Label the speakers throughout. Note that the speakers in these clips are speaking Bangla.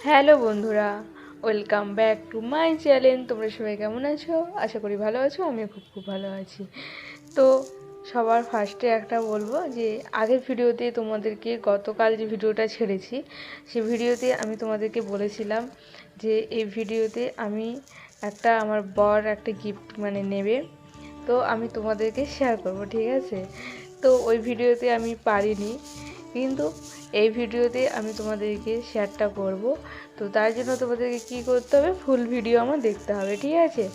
Speaker 1: হ্যালো বন্ধুরা, welcome back to my channel. তোমরা সবাই কেমন আছো? আশা করি ভালো আছো। আমিও খুব ভালো আছি। তো সবার ফার্স্টে একটা বলবো যে আগের ভিডিওতে তোমাদেরকে গতকাল যে ভিডিওটা ছেড়েছি সেই ভিডিওতে আমি তোমাদেরকে বলেছিলাম যে এই ভিডিওতে আমি আমার বর একটা গিফট নেবে, তো আমি তোমাদেরকে শেয়ার করব, ঠিক আছে? তো ওই ভিডিওতে আমি পারিনি, কিন্তু এই ভিডিওতে আমি তোমাদেরকে শেয়ারটা করব। তো তার জন্য তোমাদেরকে কি করতে হবে, ফুল ভিডিও আমার দেখতে হবে, ঠিক আছে?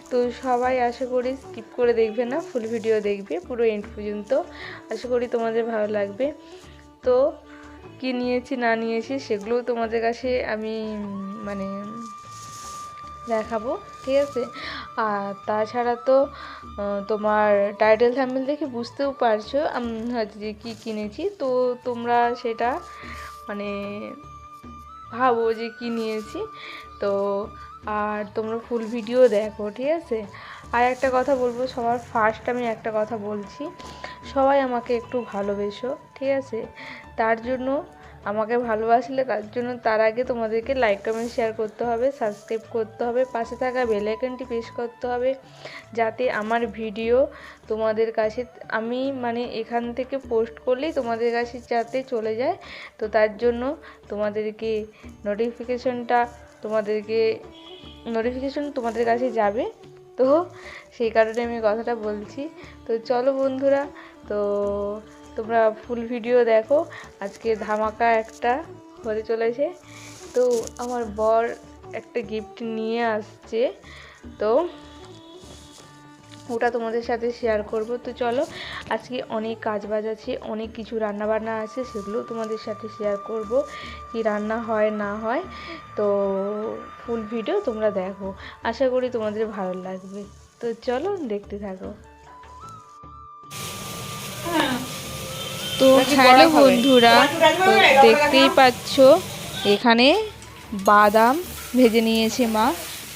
Speaker 1: তো সবাই আশা করি স্কিপ করে দেখবে না, ফুল ভিডিও দেখবে পুরো এন্ড পর্যন্ত। আশা করি তোমাদের ভালো লাগবে। তো কি নিয়েছি না নিয়েছি সেগুলোও তোমাদের কাছে আমি মানে দেখাবো, ঠিক আছে? আর তাছাড়া তো তোমার টাইটেল থাম্বনেল দেখে বুঝতেও পারছো হয়তো যে কী কিনেছি। তো তোমরা সেটা মানে ভাবো যে কী নিয়েছি। তো আর তোমরা ফুল ভিডিও দেখো, ঠিক আছে? আর একটা কথা বলবো, সবার ফার্স্ট আমি একটা কথা বলছি, সবাই আমাকে একটু ভালোবেসো, ঠিক আছে? তার জন্য আমাকে ভালোবাসলে তার আগে তোমাদেরকে লাইক কমেন্ট শেয়ার করতে হবে, সাবস্ক্রাইব করতে হবে, পাশে থাকা বেল আইকনটি প্রেস করতে হবে, যাতে আমার ভিডিও তোমাদের কাছে আমি এখান থেকে পোস্ট করলেই তোমাদের কাছে যাতে চলে যায়। তো তার জন্য তোমাদেরকে নোটিফিকেশন তোমাদের কাছে যাবে। তো সেই কারণে আমি কথাটা বলছি। তো চলো বন্ধুরা, তো তোমরা ফুল ভিডিও দেখো। আজকে ধামাকা একটা হতে চলেছে। তো আমার বর একটা গিফট নিয়ে আসছে, তো ওটা তোমাদের সাথে শেয়ার করব। তো চলো, আজকে অনেক কাজবাজ আছে, অনেক কিছু রান্নাবান্না আছে, সেগুলো তোমাদের সাথে শেয়ার করব, কি রান্না হয় না হয়। তো ফুল ভিডিও তোমরা দেখো, আশা করি তোমাদের ভালো লাগবে। তো চলো দেখতে থাকো। তো হ্যালো বন্ধুরা, তো দেখতেই পাচ্ছ এখানে বাদাম ভেজে নিয়েছে মা,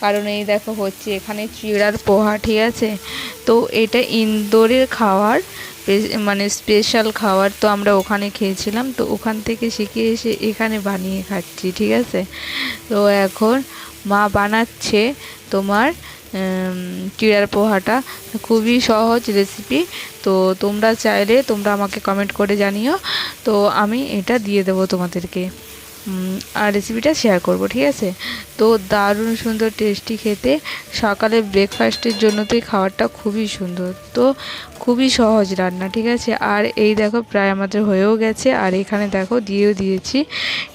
Speaker 1: কারণ এই দেখো হচ্ছে এখানে চিড়ার পোহা, ঠিক আছে? তো এটা ইন্দোরের খাবার, স্পেশাল খাবার। তো আমরা ওখানে খেয়েছিলাম, তো ওখান থেকে শিখে এসে এখানে বানিয়ে খাচ্ছি, ঠিক আছে? তো এখন মা বানাচ্ছে তোমার চিড়ার পোহাটা। খুবই সহজ রেসিপি। তো তোমরা চাইলে তোমরা আমাকে কমেন্ট করে জানিও, তো আমি এটা দিয়ে দেবো তোমাদেরকে, আর রেসিপিটা শেয়ার করব, ঠিক আছে? তো দারুণ সুন্দর টেস্টি খেতে, সকালে ব্রেকফাস্টের জন্য তো এই খাবারটা খুবই সুন্দর। তো খুবই সহজ রান্না, ঠিক আছে? আর এই দেখো প্রায় আমাদের হয়েও গেছে, আর এখানে দেখো দিয়েও দিয়েছি।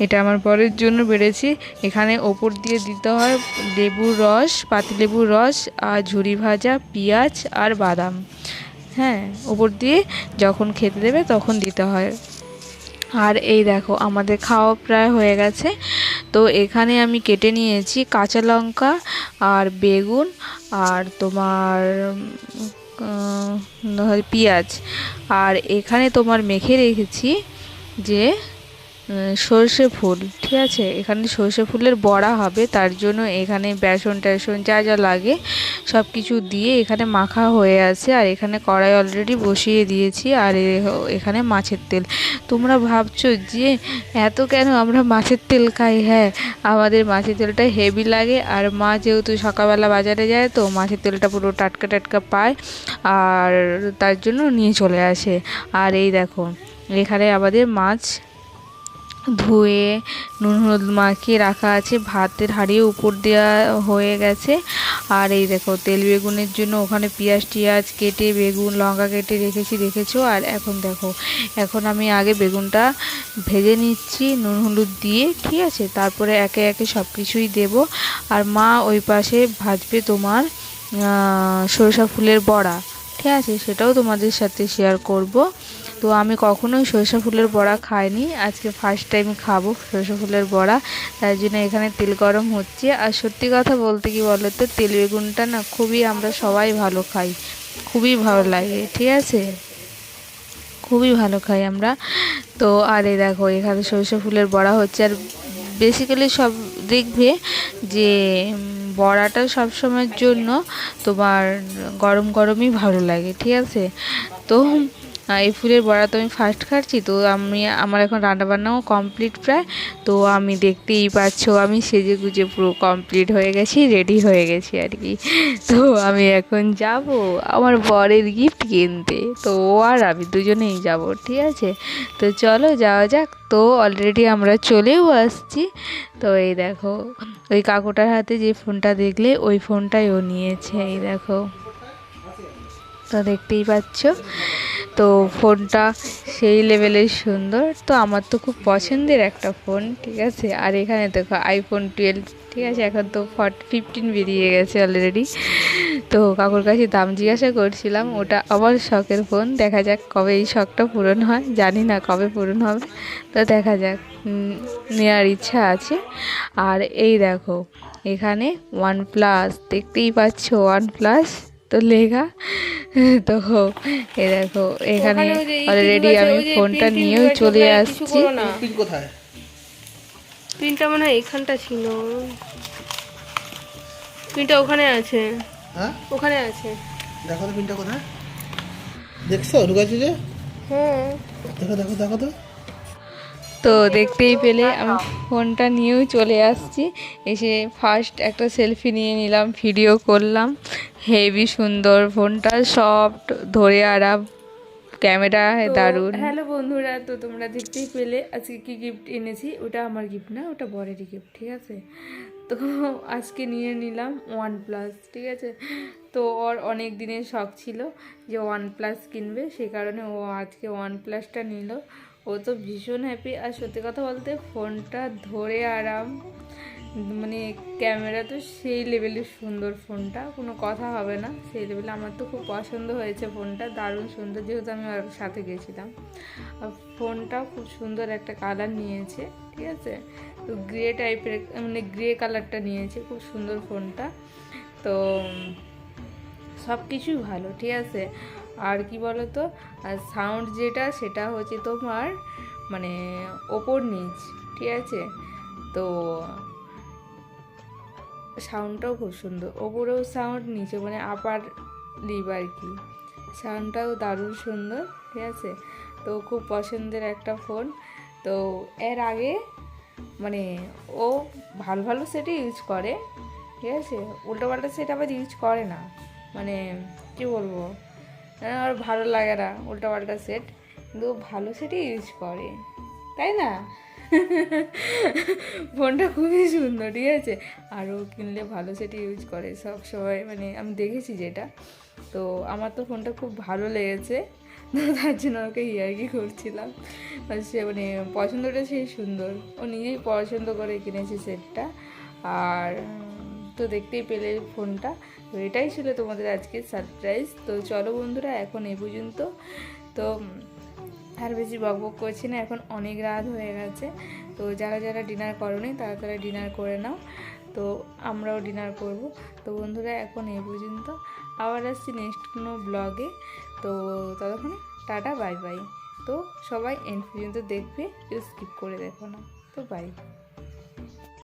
Speaker 1: এটা আমার বরের জন্য বেড়েছি। এখানে ওপর দিয়ে দিতে হয় লেবুর রস, পাতিলেবুর রস, আর ঝুরি ভাজা পেঁয়াজ আর বাদাম। হ্যাঁ, ওপর দিয়ে যখন খেতে দেবে তখন দিতে হয়। আর এই দেখো আমাদের খাওয়া প্রায় হয়ে গেছে। তো এখানে আমি কেটে নিয়েছি কাঁচা লঙ্কা আর বেগুন আর তোমার পেঁয়াজ। আর এখানে তোমার মেখে রেখেছি যে সর্ষে ফুল, ঠিক আছে? এখানে সর্ষে ফুলের বড়া হবে, তার জন্য এখানে বেসন টেসন যা যা লাগে সব কিছু দিয়ে এখানে মাখা হয়ে আছে। আর এখানে কড়াই অলরেডি বসিয়ে দিয়েছি। আর এখানে মাছের তেল। তোমরা ভাবছো যে এত কেন আমরা মাছের তেল খাই? হ্যাঁ, আমাদের মাছের তেলটা হেভি লাগে। আর মা যেহেতু সকালবেলা বাজারে যায়, তো মাছের তেলটা পুরো টাটকা টাটকা পায়, আর তার জন্য নিয়ে চলে আসে। আর এই দেখো এখানে আমাদের মাছ ধুয়ে নুন হলুদ মাখিয়ে রাখা আছে, ভাতের হাঁড়িও উপর দেওয়া হয়ে গেছে। আর এই দেখো তেল বেগুনের জন্য ওখানে পেঁয়াজ টিয়াজ কেটে বেগুন লঙ্কা কেটে দেখেছো। আর এখন দেখো, এখন আমি আগে বেগুনটা ভেজে নিচ্ছি নুন হলুদ দিয়ে, ঠিক আছে? তারপরে একে একে সব কিছুই দেবো। আর মা ওই পাশে ভাজবে তোমার সরষা ফুলের বড়া, ঠিক আছে? সেটাও তোমাদের সাথে শেয়ার করব। তো আমি কখনোই সরষা ফুলের বড়া খাইনি, আজকে ফার্স্ট টাইম খাবো সরষা ফুলের বড়া। তাই জন্য এখানে তেল গরম হচ্ছে। আর সত্যি কথা বলতে কি বলো তো, তেল বেগুনটা না খুবই আমরা সবাই ভালো খাই, খুবই ভালো লাগে, ঠিক আছে? খুবই ভালো খাই আমরা। তো আর এই দেখো এখানে সরষে ফুলের বড়া হচ্ছে। আর বেসিক্যালি সব দেখবে যে বড়াটা সবসময়ের জন্য তোমার গরম গরমই ভালো লাগে, ঠিক আছে? তো এই ফুলের বড়া তো আমি ফার্স্ট খাচ্ছি। তো আমার এখন রান্নাবান্নাও কমপ্লিট প্রায়। তো আমি দেখতেই পাচ্ছ আমি সেজে গুজে পুরো কমপ্লিট হয়ে গেছি, রেডি হয়ে গেছি আর কি। তো আমি এখন যাব আমার বরের গিফট কিনতে। তো ও আর আমি দুজনেই যাব, ঠিক আছে। তো চলো যাওয়া যাক। তো অলরেডি আমরা চলেও আসছি। তো এই দেখো ওই কাকুটার হাতে যে ফোনটা দেখলে ওই ফোনটাই ও নিয়েছে, এই দেখো। তো দেখতেই পাচ্ছ, তো ফোনটা সেই লেভেলের সুন্দর। তো আমার তো খুব পছন্দের একটা ফোন, ঠিক আছে। আর এখানে দেখো আইফোন 12, ঠিক আছে। এখন তো 15 বেরিয়ে গেছে অলরেডি। তো কাকুর কাছে দাম জিজ্ঞাসা করছিলাম, ওটা আমার শখের ফোন। দেখা যাক কবে এই শখটা পূরণ হয়, জানি না কবে পূরণ হবে। তো দেখা যাক, নেওয়ার ইচ্ছা আছে। আর এই দেখো এখানে OnePlus, দেখতেই পাচ্ছ OnePlus তো লেখা। তো এ দেখো এখানে অলরেডি আমি ফোনটা নিয়েও চলে আসছি।
Speaker 2: পিনটা মনে হয় এখানটা ছিল, পিনটা ওখানে আছে। হ্যাঁ ওখানে আছে,
Speaker 3: দেখো তো পিনটা কোথায়, দেখছো ঢুকাইছি যে?
Speaker 2: হ্যাঁ
Speaker 3: দেখো দেখো দেখো তো।
Speaker 1: তো দেখতেই পেলে আমি ফোনটা নিয়েও চলে আসছি। এসে ফার্স্ট একটা সেলফি নিয়ে নিলাম, ভিডিও করলাম। হেভি সুন্দর ফোনটা, সফট, ধরে আরাম, ক্যামেরা দারুণ। হ্যালো বন্ধুরা, তো তোমরা দেখতেই পেলে আজকে কি গিফট এনেছি। ওটা আমার গিফট না, ওটা বরেরই গিফট, ঠিক আছে। তো আজকে নিয়ে নিলাম OnePlus, ঠিক আছে। তো ওর অনেক দিনের শখ ছিল যে OnePlus কিনবে, সে কারণে ও আজকে OnePlusটা নিল। ও তো ভীষণ হ্যাপি। আর সত্যি কথা বলতে ফোনটা ধরে আরাম, মানে ক্যামেরা তো সেই লেভেলের সুন্দর, ফোনটা কোনো কথা হবে না, সেই লেভেলে। আমার তো খুব পছন্দ হয়েছে ফোনটা, দারুণ সুন্দর, যেহেতু আমি ওর সাথে গেছিলাম। আর ফোনটাও খুব সুন্দর একটা কালার নিয়েছে, ঠিক আছে। তো গ্রে টাইপের, মানে গ্রে কালারটা নিয়েছে, খুব সুন্দর ফোনটা। তো সব কিছুই ভালো, ঠিক আছে। আর কি বলো তো, আর সাউন্ড যেটা, সেটা হচ্ছে তোমার মানে ওপর নিচ, ঠিক আছে। তো সাউন্ডটাও খুব সুন্দর, ওপরেও সাউন্ড, নিচে মানে আপার লিভ আর কি, সাউন্ডটাও দারুণ সুন্দর, ঠিক আছে। তো খুব পছন্দের একটা ফোন। তো এর আগে মানে ও ভালো ভালো সেটই ইউজ করে, ঠিক আছে। উল্টোপাল্টা সেট আবার ইউজ করে না, মানে কী বলবো, আর ভালো লাগে না উল্টোপাল্টা সেট, কিন্তু ভালো সেটই ইউজ করে, তাই না। ফোনটা খুবই সুন্দর, ঠিক আছে। আরও কিনলে ভালো সেটই ইউজ করে সব সময়, মানে আমি দেখেছি যেটা। তো আমার তো ফোনটা খুব ভালো লেগেছে, তো তার জন্য ওকে ইয়ার্কি করছিলাম। সে মানে পছন্দটা সেই সুন্দর, ও নিজেই পছন্দ করে কিনেছে সেটটা। আর তো দেখতেই পেলে ফোনটা। তো এটাই ছিল তোমাদের আজকে সারপ্রাইজ। তো চলো বন্ধুরা, এখন এই পর্যন্ত। তো আর বেশি বকবক করছি না, এখন অনেক রাত হয়ে গেছে। তো যারা যারা ডিনার করোনি তারা তারা ডিনার করে নাও। তো আমরাও ডিনার করব। তো বন্ধুরা এখন এই পর্যন্ত, আবার আসছি নেক্সট কোনো ব্লগে। তো ততক্ষণে টাটা, বাই বাই। তো সবাই এন্ড পর্যন্ত দেখবে, কেউ স্কিপ করে দেখো না। তো বাই।